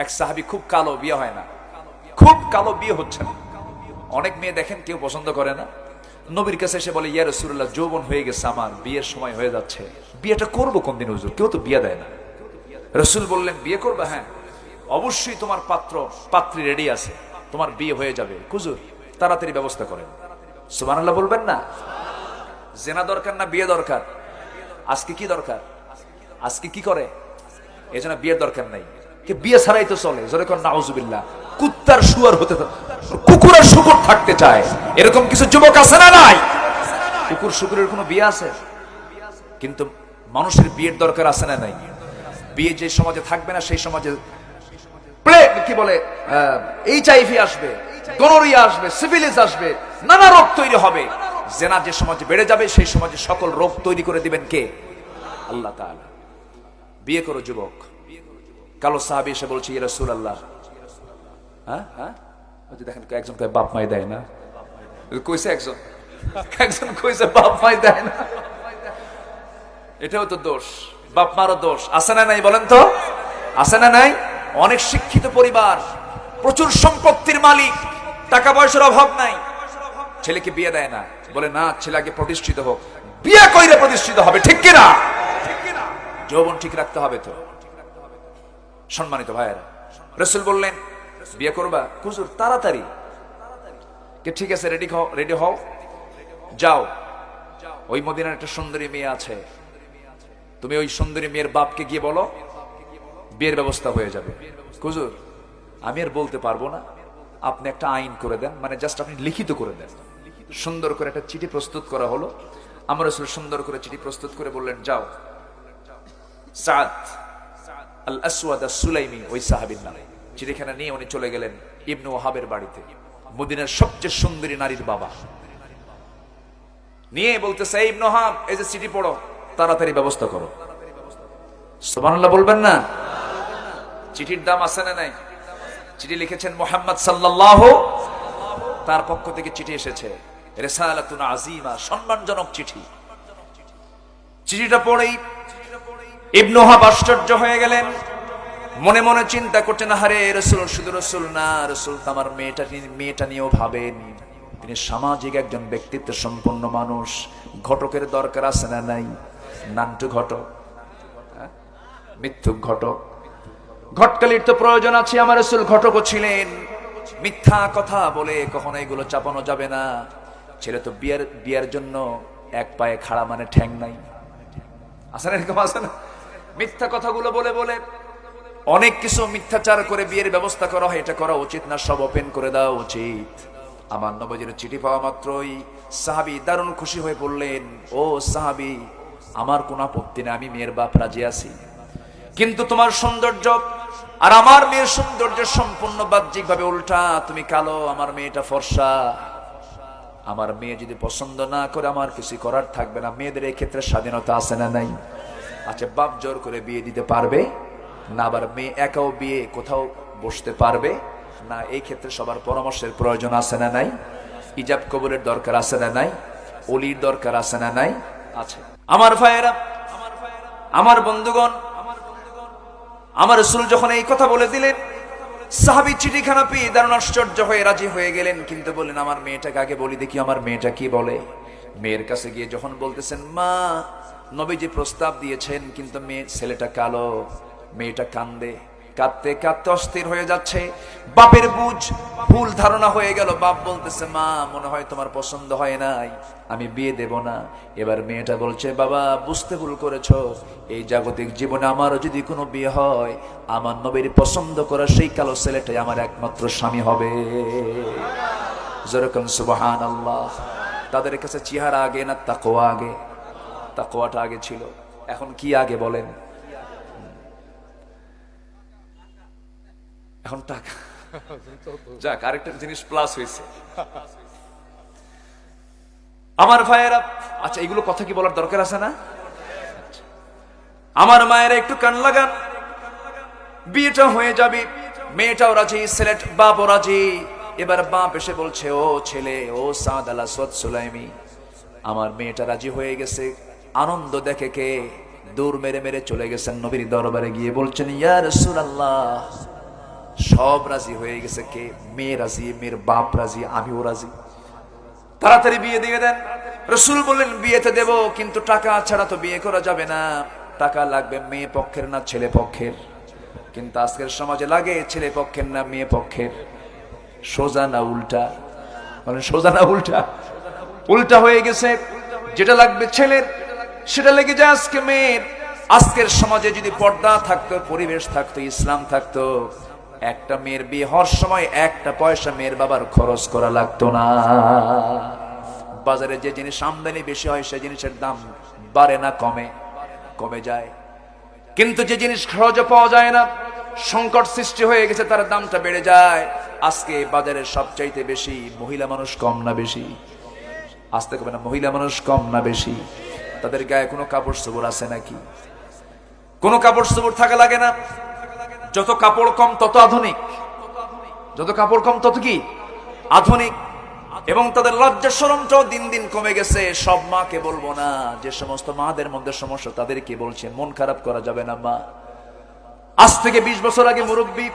এক সাহাবী খুব কালো, বিয়ে হয় না, খুব কালো, বিয়ে হচ্ছে না। অনেক মেয়ে দেখেন কেউ পছন্দ করে না, নবীর কাছে এসে বলে, ইয়া রাসূলুল্লাহ, যৌবন হয়ে গেছে আমার, বিয়ের সময় হয়ে যাচ্ছে, বিয়েটা করবো কোনদিন হুজুর, কেউ তো বিয়ে দেয় না। রাসূল বললেন, বিয়ে করবে? হ্যাঁ, অবশ্যই তোমার পাত্রী রেডি আছে, তোমার বিয়ে হয়ে যাবে, হুজুর তাড়াতাড়ি ব্যবস্থা করেন। সুবহানাল্লাহ বলবেন না? জেনা দরকার না বিয়ে দরকার? আজকে কি দরকার? আজকে কি করে? এজন্য বিয়ের দরকার নাই, কে বিয়ে ছাড়াই তো চলে, জোরে কোন নাউজুবিল্লাহ। কুত্তার শুয়ার হতে, কুকুর আর শুকুর থাকতে চায়, এরকম কিছু যুবক আছে না নাই? কুকুর শুকুরের কোনো বিয়ে আছে? কিন্তু মানুষের বিয়ের দরকার আছে না নাই? বিয়ে যে সমাজে থাকবে না, সেই সমাজে কি বলে এইচআইভি আসবে, গনোরিয়া আসবে, সিফিলিস আসবে, নানা রোগ তৈরি হবে। জেনা যে সমাজে বেড়ে যাবে, সেই সমাজে সকল রোগ তৈরি করে দিবেন কে? আল্লাহ তাআলা। বিয়ে করো যুবক। কালো সাহাবী এসে বলছে, ইয়া রাসূলুল্লাহ, হ্যাঁ হ্যাঁ, দেখেন একজন কয় বাপ মাই দেয় না, কইছে একজন কইছে বাপ মাই দেয় না। এটাও তো দোষ, বাপ মারও দোষ আছে না নাই বলেন তো? আছে না নাই? অনেক শিক্ষিত পরিবার, প্রচুর সম্পত্তির মালিক, টাকা পয়সার অভাব নাই, ছেলেকে বিয়ে দেয় না, বলে না ছেলে আগে প্রতিষ্ঠিত হোক, বিয়ে কইরে প্রতিষ্ঠিত হবে, ঠিক কিনা? যৌবন ঠিক রাখতে হবে তো। সম্মানিত ভাইয়েরা, রাসূল বললেন, বিয়ে করবা? হুজুর তাড়াতাড়ি। কে ঠিক আছে, রেডি হও, যাও, ওই মদিনার একটা সুন্দরী মেয়ে আছে, তুমি ওই সুন্দরী মেয়ের বাপকে গিয়ে বলো, বিয়ের ব্যবস্থা হয়ে যাবে। হুজুর আমি আর বলতে পারবো না, আপনি একটা আইন করে দেন, মানে জাস্ট আপনি লিখিত করে দেন। সুন্দর করে একটা চিঠি প্রস্তুত করা হলো। আমার রাসূল সুন্দর করে চিঠি প্রস্তুত করে বললেন, যাও, সাদ আল আসওয়াদ আস-সুলাইমি, ওই সাহাবীর নামে চিঠিখানা নিয়ে উনি চলে গেলেন ইবনে ওয়াহাবের বাড়িতে, মদিনার সবচেয়ে সুন্দরী নারীর বাবা। নিয়ে বলতেছে, ইবনে ওয়াহাব, এই যে চিঠি পড়ো, তাড়াতাড়ি ব্যবস্থা করো। সুবহানাল্লাহ বলবেন না? চিঠির দাম আছে না নাই? চিঠি লিখেছেন মুহাম্মদ সাল্লাল্লাহু, তার পক্ষ থেকে চিঠি এসেছে, রিসালাতুন আযীমা, সম্মানজনক চিঠি। চিঠিটা পড়েই ইবনে ওয়াহাব আশ্চর্য হয়ে গেলেন, মনে মনে চিন্তা করছেন, আরে রাসূল শুধু রাসূল না, রাসূল তো আমার মেয়েটা নিয়েও ভাবেন, তিনি সামাজিক একজন ব্যক্তিত্ব সম্পন্ন মানুষ, ঘটকের দরকার আছে না নাই? নান্টু ঘটক, মিথ্যুক ঘটক, ঘটকালির তো প্রয়োজন আছে। আমার রাসূল ঘটকও ছিলেন, মিথ্যা কথা বলে কখনো এগুলো চাপানো যাবে না। ছেলে তো বিয়ের জন্য এক পায়ে খাড়া, মানে ঠ্যাং নাই, আছে না এরকম? আছে না? মিথ্যা কথাগুলো বলে বলে অনেক কিছু মিথ্যাচার করে বিয়ের ব্যবস্থা করা হয়, এটা করা উচিত না, সব ওপেন করে দেওয়া উচিত। আমার নবীর চিঠি পাওয়া মাত্রই সাহাবী দারুণ খুশি হয়ে বললেন, ও সাহাবী, আমার কোনো আপত্তি না, আমি মেয়ের বাপ রাজি আছি, কিন্তু তোমার সৌন্দর্য আর আমার মেয়ের সৌন্দর্য সম্পূর্ণ বাহ্যিকভাবে উল্টা, তুমি কালো, আমার মেয়েটা ফর্সা। আমার মেয়ে যদি পছন্দ না করে, আমার কিছু করার থাকবে না। মেয়েদের এই ক্ষেত্রে স্বাধীনতা আছে না নাই? আচ্ছা, বাপ জোর করে বিয়ে দিতে পারবে না, আবার মেয়ে একাও বিয়ে কোথাও বসতে পারবে না, এই ক্ষেত্রে সবার পরামর্শের প্রয়োজন আছে না নাই? ইজাব কবুলের দরকার আছে না নাই? ওলির দরকার আছে না নাই? আছে। আমার ভাইয়েরা, আমার বন্ধুগণ, আমার রাসূল যখন এই কথা বলে দিলেন, সাহাবী চিঠিখানা পেয়ে দারুণ আশ্চর্য হয়ে রাজি হয়ে গেলেন, কিন্তু বললেন, আমার মেয়েটাকে আগে বলি দেখি, আমার মেয়েটা কি বলে। মেয়ের কাছে গিয়ে যখন বলতেছেন, মা, নবীজি প্রস্তাব দিয়েছেন, কিন্তু ছেলেটা কালো। মেয়েটা কাঁদতে কাঁদতে অস্থির হয়ে যাচ্ছে। বাপের ভুল ধারণা হয়ে গেল। বাপ বলতেছে, মা, মনে হয় তোমার পছন্দ হয় নাই, আমি বিয়ে দেব না। এবার মেয়েটা বলছে, বাবা, বুঝতে ভুল করেছো, এই জাগতিক জীবনে আমারও যদি কোনো বিয়ে হয়, আমার নবীর পছন্দ করা সেই কালো ছেলেটাই আমার একমাত্র স্বামী হবে। যেরকম সুবহানাল্লাহ। তাদের কাছে চেহারা আগে না তাকওয়া আগে? তাকওয়াটা আগে ছিল, এখন কি আগে বলেন? এখন টাকা। যাক, আরেকটা জিনিস প্লাস হয়েছে। আমার ভাইয়েরা, আচ্ছা, এগুলো কথা কি বলার দরকার আছে না? আমার মায়েরা একটু কান লাগান, বিয়েটা হয়ে যাবে, মেয়েটাও রাজি, বাপও রাজি। এবার বাপ এসে বলছে, ও ছেলে, ও সাদ আল আসওয়াদ সুলাইমি, আমার মেয়েটা রাজি হয়ে গেছে। আনন্দ দেখে কে দৌড় মেরে মেরে চলে গেছেন নবীর দরবারে, গিয়ে বলছেন, ইয়া রাসূলুল্লাহ, সব রাজি হয়ে গেছে। কে? মেয়ে রাজি, মেয়ের বাপ রাজি, আমিও রাজি। তাড়াতাড়ি বিয়ে দিয়ে দেন। রাসূল বললেন বিয়েতে দেব, কিন্তু টাকা ছাড়া তো বিয়ে করা যাবে না, টাকা লাগবে মেয়ে পক্ষের না ছেলে পক্ষের। কিন্তু আজকের সমাজে লাগে ছেলে পক্ষের না মেয়ে পক্ষের। সোজা না উল্টা? মানে সোজা না উল্টা? উল্টা হয়ে গেছে। যেটা লাগবে ছেলের সেটা লেগে যায় আজকে মেয়ের। আজকের সমাজে যদি পর্দা থাকতো, পরিবেশ থাকতো, ইসলাম থাকতো, একটা মেয়ের বিয়ে হওয়ার সময় একটা পয়সা মেয়ের বাবার খরচ করা লাগতো না। বাজারে যে জিনিস আমদানি বেশি হয় সে জিনিসের দাম বাড়ে না কমে? কমে যায়। কিন্তু যে জিনিস সহজে পাওয়া যায় না, সংকট সৃষ্টি হয়ে গেছে, তার দামটা বেড়ে যায়। আজকে বাজারে সবচাইতে বেশি মহিলা মানুষ কম না বেশি? আসতে কবে না, মহিলা মানুষ কম না বেশি? তাদের গায়ে কোনো কাপড় চোপড় আছে নাকি? কোনো কাপড় চোপড় থাকা লাগে না। যত কাপড় কম তত আধুনিক, যত কাপড় কম তত কি আধুনিক। এবং তাদের লজ্জা শরমটাও দিন দিন কমে গেছে। সব মাকে বলবো না, যে সমস্ত মাদের মধ্যে সমস্যা তাদেরকে বলছে, মন খারাপ করা যাবে না মা। আজ থেকে 20 বছর আগে মুরব্বী